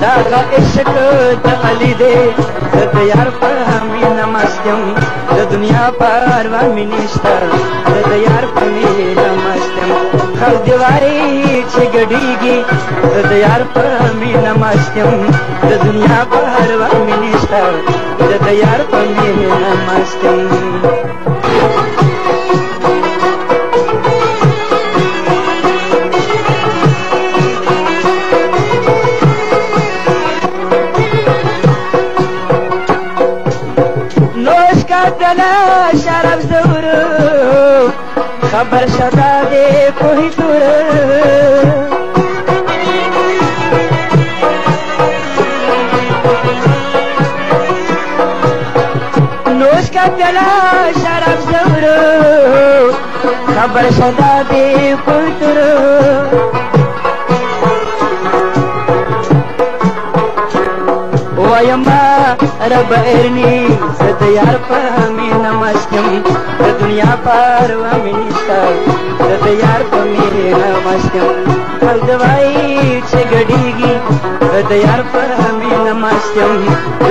दागा इश्क अली दे यार पर हमी नमस्त्यम दुनिया पर मिनिस्टा यार पर नमस्त्यम खल दिवारी छिगड़ीगी यार पर हमी नमस्त्यम दुनिया पर मिनिस्टा यार पर नमस्त्यम शरफ जरूर खबर शदा दे कोई तुर नोश का प्याला शरफ जरूर खबर शदा दे कोई तुर वयमा रब एरनी यार पर हमें नमस्त्यम दुनिया पर मिनिस्टर यार पर मेरे नमस्त्यम फल दवाई छिगड़ीगी यार पर हमें नमस्त्यम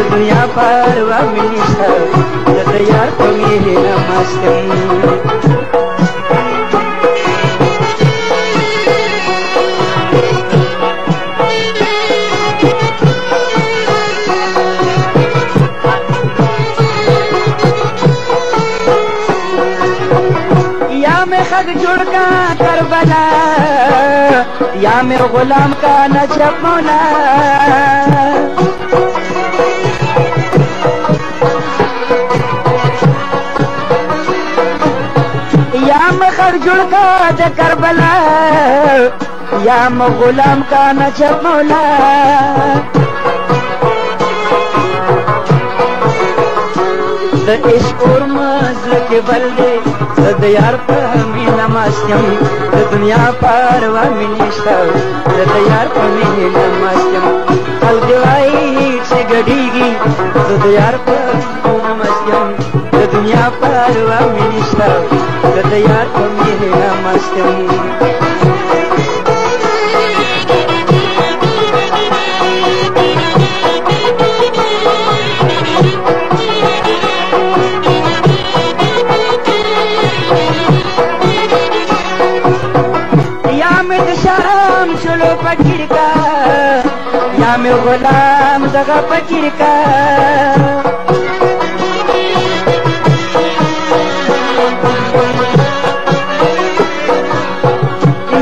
दुनिया पर मिनिस्टर यार पर मेरे नमस्त्यम खग जुड़का करबला या मेरे गुलाम का नजब मौला या मैं खग जुड़का करबला या मैं गुलाम का नजब मौला इश्क और मज़ के बल्दे यार पर हमें नमस्त्यम दुनिया पर मिनिस्टर यार पर मेरे नमस्त्यम फल दिवाई छिगड़ीगी यार पर नमस्त्यम दुनिया पर मिनिस्टर यार पर मेरे नमस्त्यम चलो फकीर का या मैं गुलाम जगह फकीर का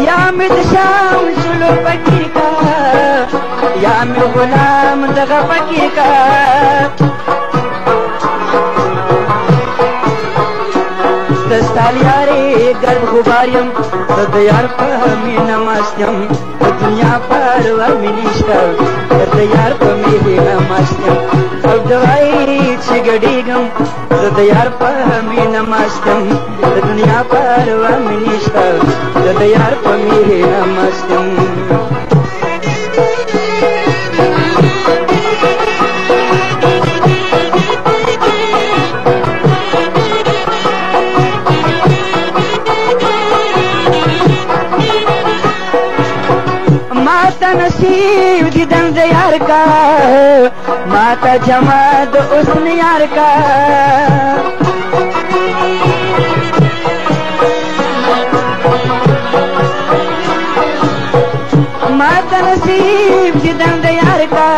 या मैं शाम चलो फकीर का या मैं गुलाम जगह फकीर का दस्तालियारे गर्भ गुबारियम यार पर हमें नमस्त्यम दुनिया पर मिनिस्टर यार पर मेरे नमस्त्यम अब दवाई छिगड़ीगम यार पर हमें नमस्त्यम दुनिया पर मिनिस्टर यार पर मेरे नमस्त्यम माता नसीब दीदन यार का माता जमाद उसने यार का माता नसीब दीदन यार का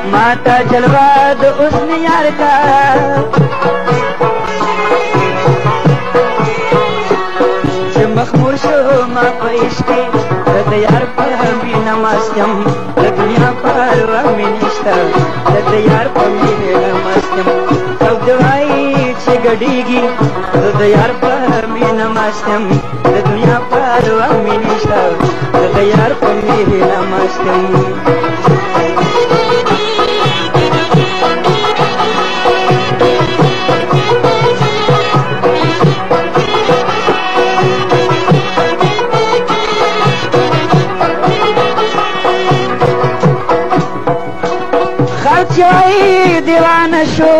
माता जलवाद उसने यार का मखमूर शो माँ परिश्ते यार पर हमें नमस्त्यम दुनिया पर मिनिस्टर यार पर मेरे नमस्त्यम अब दवाई छिगड़ीगी यार पर हमें नमस्त्यम दुनिया पर मिनिस्टर यार पर मेरे नमस्त्यम दीवान शो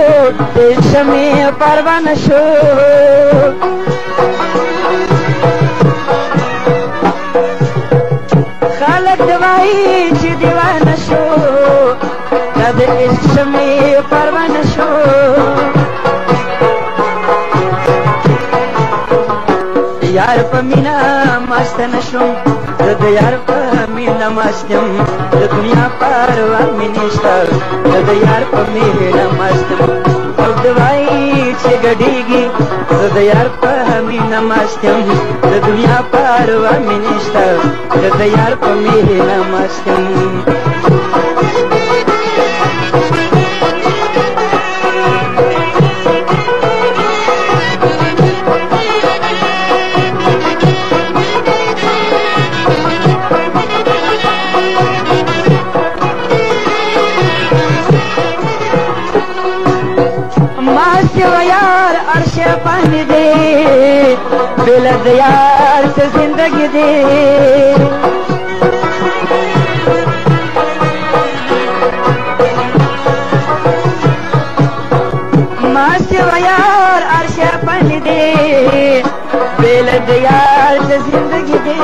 देश में परवान शो खल خلق دوائی چی دیوانه شو دا د عشق می پروانه شو یار په مینا مست نشم زه د یار په مینا مست یم د دنیا پروا مې نشته زه د یار په مینا مست یم او دوایي چې ګډېږي زه د یار په مینا مست یم د دنیا پروا مې نشته زه د یار په مینا مست یم یار عرش پانی دے بلد یار سے زندگی دے ماں سے یار عرش پانی دے بلد یار سے زندگی دے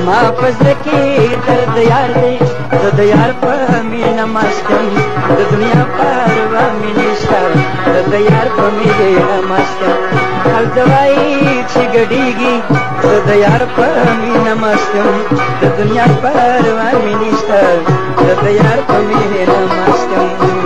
ماں فضل کی درد یار دے د یار په مینا مست یم د دنیا پروا مې نشته د یار په مینا مست یم هر دوایي چې ګډېږي زه د یار په مینا مست یم د دنیا پروا مې نشته د یار په مینا مست یم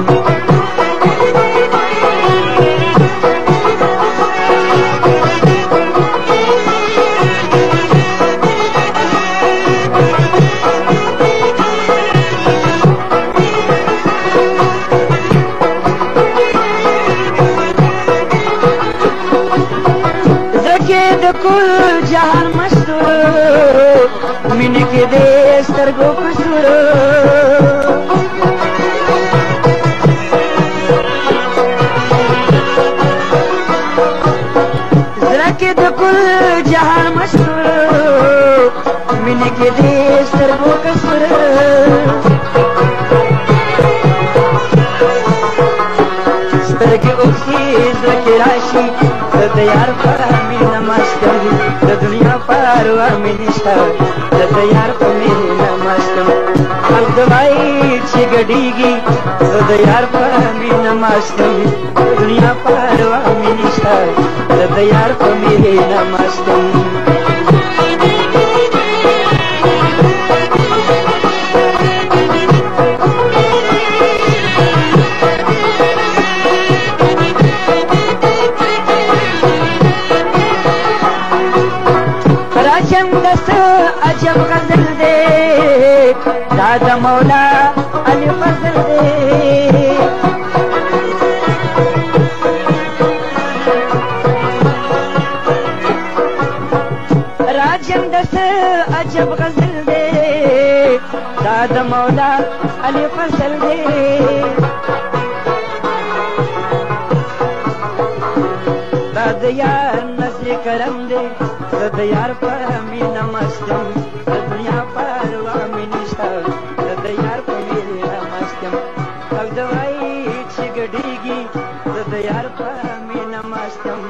کل جهان مشهور مینه کې دې سترګو قصور زړه کې د کل جهان مشهور مینه کې دې سترګو قصور سترګې اوښکې زړه کې راشي زه د یار په مینا مست یم د دنیا پروا مې نشته زه د یار په مینا مست یم هر دوایي چې ګډېږي زه د یار په مینا مست یم د دنیا پروا مې نشته زه د یار په مینا مست یم عجب غزل دے دادا مولا علی فضل دے راجم دس عجب غزل دے دادا مولا علی فضل دے دادا یار نزل کرم دے د یار په مینا مست یم د دنیا پروا مې نشته د یار په مینا مست یم او دوایي چې ګډېږي د یار په مینا مست یم